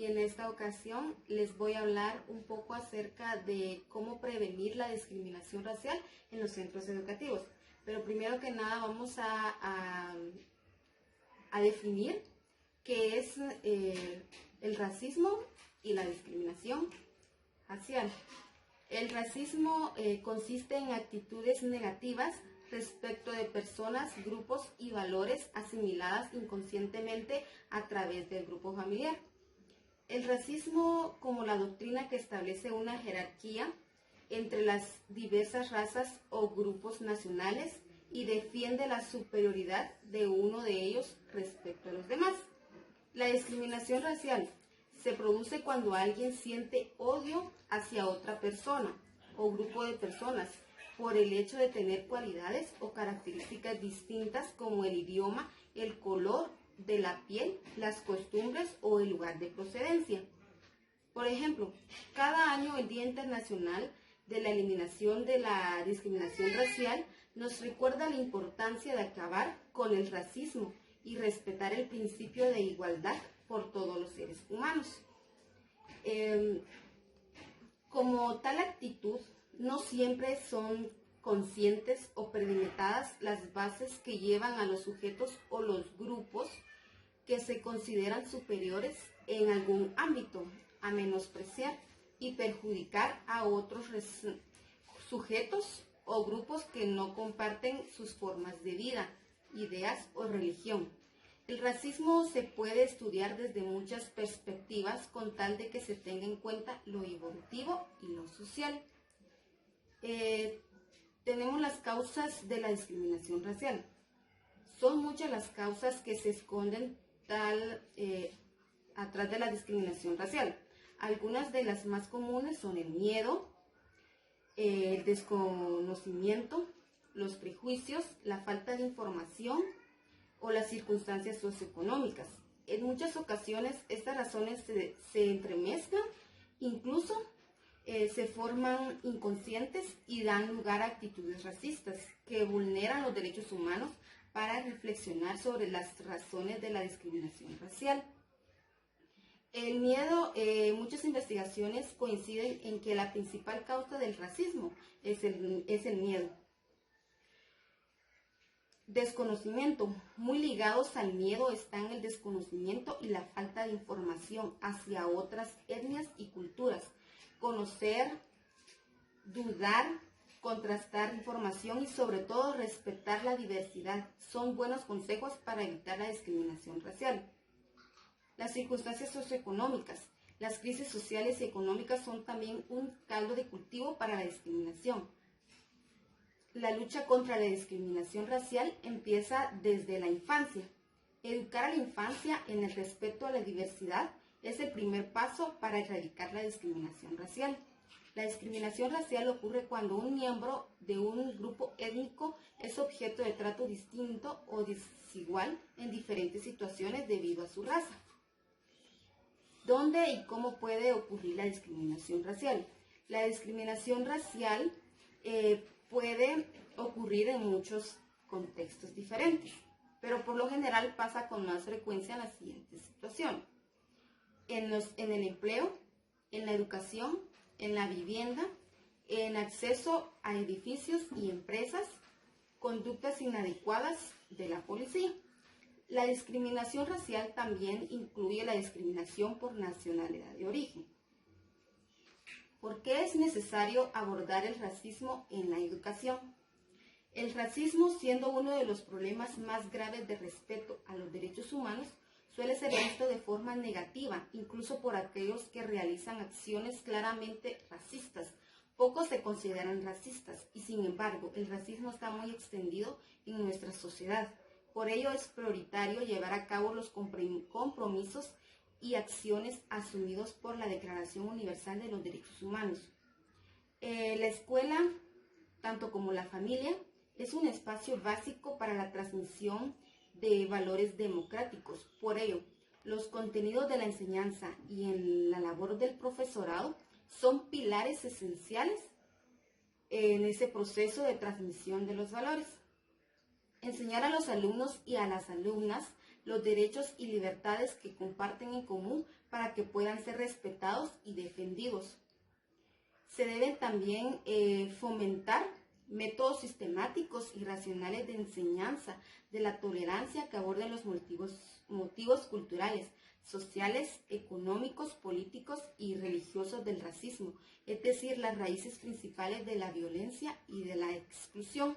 y en esta ocasión les voy a hablar un poco acerca de cómo prevenir la discriminación racial en los centros educativos. Pero primero que nada vamos a definir qué es el racismo y la discriminación racial. El racismo consiste en actitudes negativas respecto de personas, grupos y valores asimiladas inconscientemente a través del grupo familiar. El racismo, como la doctrina que establece una jerarquía entre las diversas razas o grupos nacionales y defiende la superioridad de uno de ellos respecto a los demás. La discriminación racial se produce cuando alguien siente odio hacia otra persona o grupo de personas por el hecho de tener cualidades o características distintas como el idioma, el color de la piel, las costumbres o el lugar de procedencia. Por ejemplo, cada año el Día Internacional de la Eliminación de la Discriminación Racial nos recuerda la importancia de acabar con el racismo y respetar el principio de igualdad por todos los seres humanos. Como tal actitud, no siempre son conscientes o predimetadas las bases que llevan a los sujetos o los grupos que se consideran superiores en algún ámbito a menospreciar y perjudicar a otros sujetos o grupos que no comparten sus formas de vida, ideas o religión. El racismo se puede estudiar desde muchas perspectivas con tal de que se tenga en cuenta lo evolutivo y lo social. Tenemos las causas de la discriminación racial. Son muchas las causas que se esconden atrás de la discriminación racial. Algunas de las más comunes son el miedo, el desconocimiento, los prejuicios, la falta de información o las circunstancias socioeconómicas. En muchas ocasiones estas razones se entremezclan, incluso se forman inconscientes y dan lugar a actitudes racistas que vulneran los derechos humanos para reflexionar sobre las razones de la discriminación racial. El miedo, muchas investigaciones coinciden en que la principal causa del racismo es el miedo. Desconocimiento. Muy ligados al miedo están el desconocimiento y la falta de información hacia otras etnias y culturas. Conocer, dudar, contrastar información y sobre todo respetar la diversidad son buenos consejos para evitar la discriminación racial. Las circunstancias socioeconómicas. Las crisis sociales y económicas son también un caldo de cultivo para la discriminación. La lucha contra la discriminación racial empieza desde la infancia. Educar a la infancia en el respeto a la diversidad es el primer paso para erradicar la discriminación racial. La discriminación racial ocurre cuando un miembro de un grupo étnico es objeto de trato distinto o desigual en diferentes situaciones debido a su raza. ¿Dónde y cómo puede ocurrir la discriminación racial? La discriminación racial puede ocurrir en muchos contextos diferentes, pero por lo general pasa con más frecuencia en la siguiente situación. En el empleo, en la educación, en la vivienda, en acceso a edificios y empresas, conductas inadecuadas de la policía. La discriminación racial también incluye la discriminación por nacionalidad de origen. ¿Por qué es necesario abordar el racismo en la educación? El racismo, siendo uno de los problemas más graves de respeto a los derechos humanos, suele ser visto de forma negativa, incluso por aquellos que realizan acciones claramente racistas. Pocos se consideran racistas y, sin embargo, el racismo está muy extendido en nuestra sociedad. Por ello es prioritario llevar a cabo los compromisos y acciones asumidos por la Declaración Universal de los Derechos Humanos. La escuela, tanto como la familia, es un espacio básico para la transmisión de valores democráticos. Por ello, los contenidos de la enseñanza y en la labor del profesorado son pilares esenciales en ese proceso de transmisión de los valores. Enseñar a los alumnos y a las alumnas los derechos y libertades que comparten en común para que puedan ser respetados y defendidos. Se deben también fomentar métodos sistemáticos y racionales de enseñanza de la tolerancia que aborden los motivos culturales, sociales, económicos, políticos y religiosos del racismo, es decir, las raíces principales de la violencia y de la exclusión.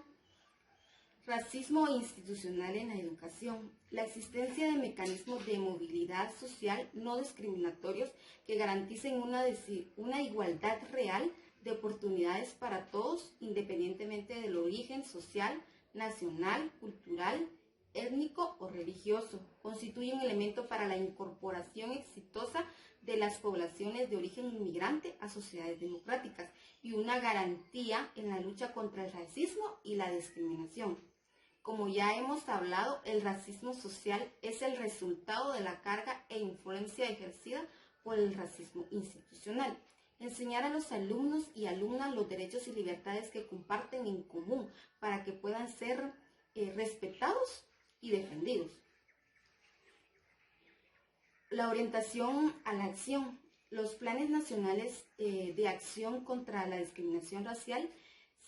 Racismo institucional en la educación. La existencia de mecanismos de movilidad social no discriminatorios que garanticen una igualdad real de oportunidades para todos, independientemente del origen social, nacional, cultural, étnico o religioso, constituye un elemento para la incorporación exitosa de las poblaciones de origen inmigrante a sociedades democráticas y una garantía en la lucha contra el racismo y la discriminación. Como ya hemos hablado, el racismo social es el resultado de la carga e influencia ejercida por el racismo institucional. Enseñar a los alumnos y alumnas los derechos y libertades que comparten en común para que puedan ser respetados y defendidos. La orientación a la acción. Los planes nacionales de acción contra la discriminación racial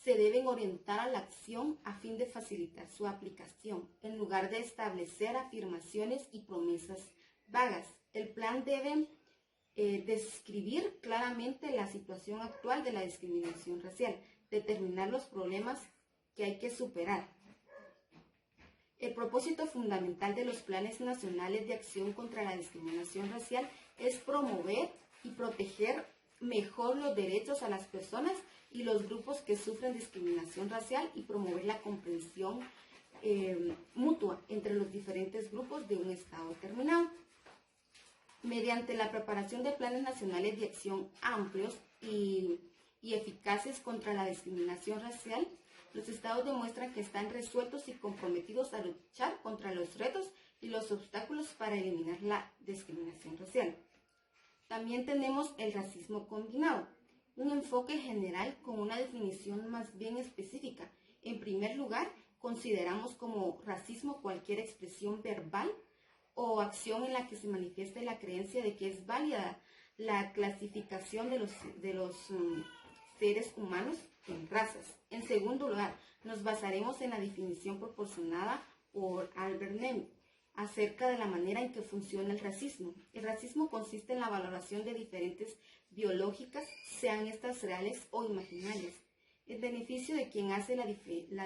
se deben orientar a la acción a fin de facilitar su aplicación, en lugar de establecer afirmaciones y promesas vagas. El plan debe describir claramente la situación actual de la discriminación racial, determinar los problemas que hay que superar. El propósito fundamental de los planes nacionales de acción contra la discriminación racial es promover y proteger mejor los derechos a las personas y los grupos que sufren discriminación racial y promover la comprensión mutua entre los diferentes grupos de un Estado determinado. Mediante la preparación de planes nacionales de acción amplios y eficaces contra la discriminación racial, los estados demuestran que están resueltos y comprometidos a luchar contra los retos y los obstáculos para eliminar la discriminación racial. También tenemos el racismo combinado, un enfoque general con una definición más bien específica. En primer lugar, consideramos como racismo cualquier expresión verbal o acción en la que se manifieste la creencia de que es válida la clasificación de los seres humanos en razas. En segundo lugar, nos basaremos en la definición proporcionada por Albert Nemi acerca de la manera en que funciona el racismo. El racismo consiste en la valoración de diferentes biológicas, sean estas reales o imaginarias, en beneficio de quien hace la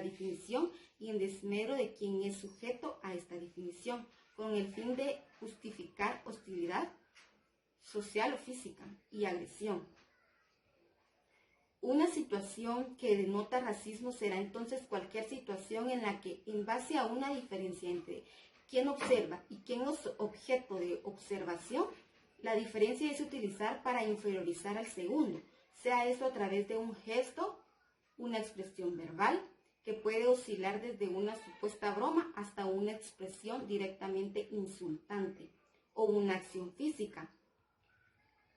definición y en desmedro de quien es sujeto a esta definición, con el fin de justificar hostilidad social o física y agresión. Una situación que denota racismo será entonces cualquier situación en la que, en base a una diferencia entre quién observa y quién es objeto de observación, la diferencia es utilizar para inferiorizar al segundo, sea eso a través de un gesto, una expresión verbal, que puede oscilar desde una supuesta broma hasta una expresión directamente insultante, o una acción física.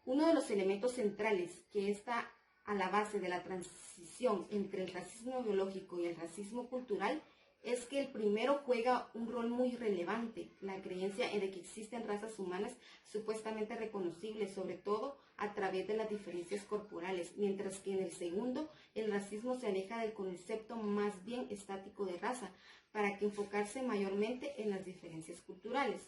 Uno de los elementos centrales que está a la base de la transición entre el racismo biológico y el racismo cultural es que el primero juega un rol muy relevante, la creencia de que existen razas humanas supuestamente reconocibles, sobre todo a través de las diferencias corporales, mientras que en el segundo, el racismo se aleja del concepto más bien estático de raza, para que enfocarse mayormente en las diferencias culturales.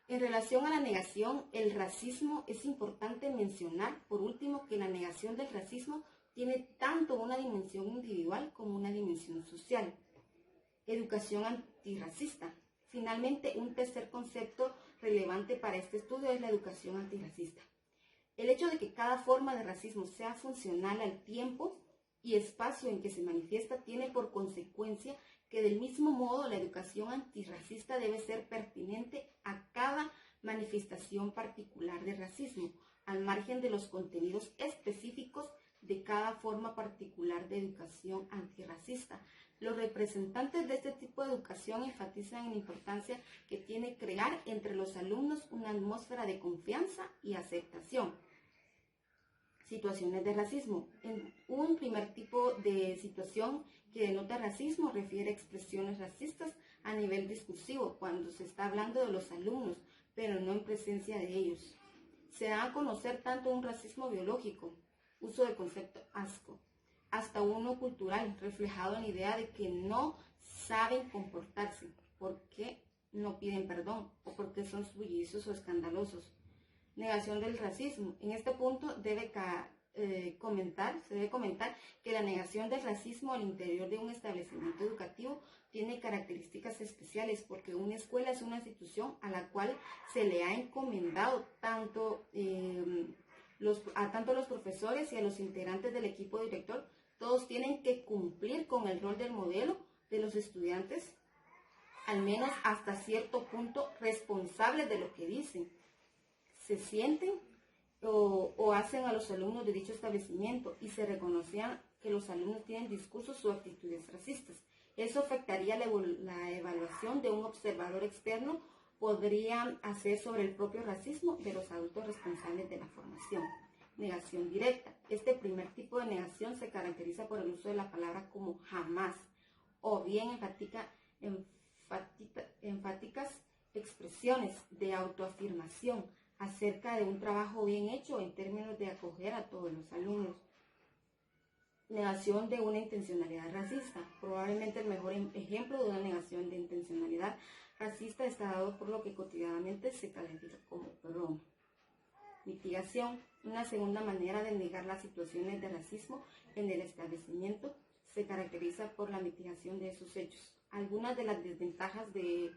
En relación a la negación, el racismo, es importante mencionar, por último, que la negación del racismo tiene tanto una dimensión individual como una dimensión social. Educación antirracista. Finalmente, un tercer concepto relevante para este estudio es la educación antirracista. El hecho de que cada forma de racismo sea funcional al tiempo y espacio en que se manifiesta tiene por consecuencia que del mismo modo la educación antirracista debe ser pertinente a cada manifestación particular de racismo, al margen de los contenidos específicos de cada forma particular de educación antirracista. Los representantes de este tipo de educación enfatizan en la importancia que tiene crear entre los alumnos una atmósfera de confianza y aceptación. Situaciones de racismo. Un primer tipo de situación que denota racismo refiere a expresiones racistas a nivel discursivo, cuando se está hablando de los alumnos, pero no en presencia de ellos. Se da a conocer tanto un racismo biológico, uso del concepto asco, hasta uno cultural, reflejado en la idea de que no saben comportarse, porque no piden perdón o porque son bullizos o escandalosos. Negación del racismo. En este punto se debe comentar que la negación del racismo al interior de un establecimiento educativo tiene características especiales porque una escuela es una institución a la cual se le ha encomendado tanto a los profesores y a los integrantes del equipo director. Todos tienen que cumplir con el rol del modelo de los estudiantes, al menos hasta cierto punto responsables de lo que dicen, se sienten o hacen a los alumnos de dicho establecimiento, y se reconocían que los alumnos tienen discursos o actitudes racistas. Eso afectaría la evaluación de un observador externo, podría hacer sobre el propio racismo de los adultos responsables de la formación. Negación directa. Este primer tipo de negación se caracteriza por el uso de la palabra como jamás, o bien enfáticas expresiones de autoafirmación acerca de un trabajo bien hecho en términos de acoger a todos los alumnos. Negación de una intencionalidad racista. Probablemente el mejor ejemplo de una negación de intencionalidad racista está dado por lo que cotidianamente se califica como broma. Mitigación. Una segunda manera de negar las situaciones de racismo en el establecimiento se caracteriza por la mitigación de esos hechos. Algunas de las desventajas de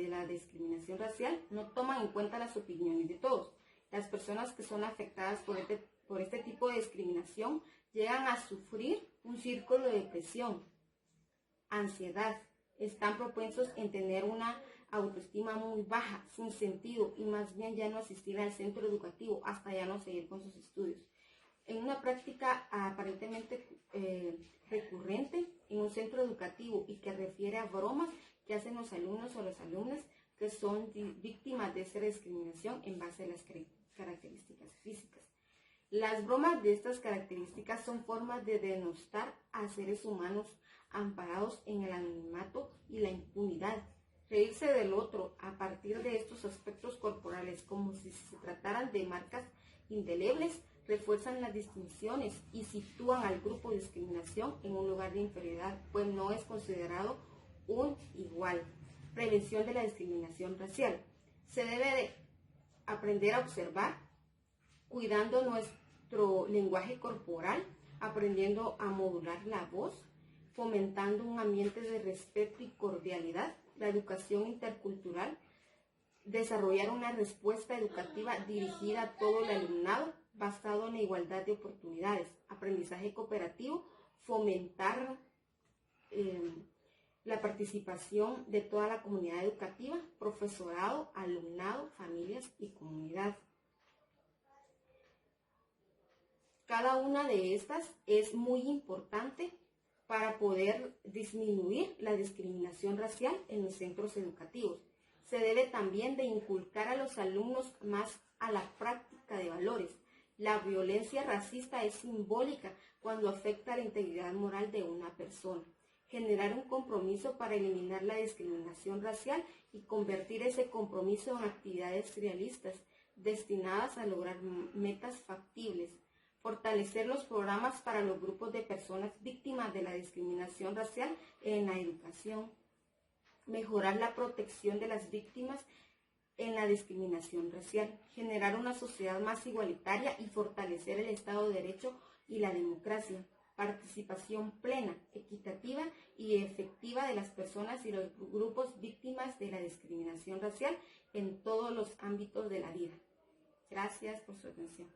la discriminación racial: no toman en cuenta las opiniones de todos. Las personas que son afectadas por este tipo de discriminación llegan a sufrir un círculo de depresión, ansiedad, están propensos en tener una autoestima muy baja, sin sentido, y más bien ya no asistir al centro educativo, hasta ya no seguir con sus estudios. En una práctica aparentemente recurrente en un centro educativo y que refiere a bromas que hacen los alumnos o las alumnas que son víctimas de esa discriminación en base a las características físicas. Las bromas de estas características son formas de denostar a seres humanos amparados en el anonimato y la impunidad. Reírse del otro a partir de estos aspectos corporales, como si se trataran de marcas indelebles, refuerzan las distinciones y sitúan al grupo de discriminación en un lugar de inferioridad, pues no es considerado un igual. Prevención de la discriminación racial. Se debe de aprender a observar, cuidando nuestro lenguaje corporal, aprendiendo a modular la voz, fomentando un ambiente de respeto y cordialidad, la educación intercultural, desarrollar una respuesta educativa dirigida a todo el alumnado, basado en la igualdad de oportunidades, aprendizaje cooperativo, fomentar la participación de toda la comunidad educativa, profesorado, alumnado, familias y comunidad. Cada una de estas es muy importante para poder disminuir la discriminación racial en los centros educativos. Se debe también de inculcar a los alumnos más a la práctica de valores. La violencia racista es simbólica cuando afecta la integridad moral de una persona. Generar un compromiso para eliminar la discriminación racial y convertir ese compromiso en actividades realistas destinadas a lograr metas factibles. Fortalecer los programas para los grupos de personas víctimas de la discriminación racial en la educación. Mejorar la protección de las víctimas en la discriminación racial. Generar una sociedad más igualitaria y fortalecer el Estado de Derecho y la democracia. Participación plena, equitativa y efectiva de las personas y los grupos víctimas de la discriminación racial en todos los ámbitos de la vida. Gracias por su atención.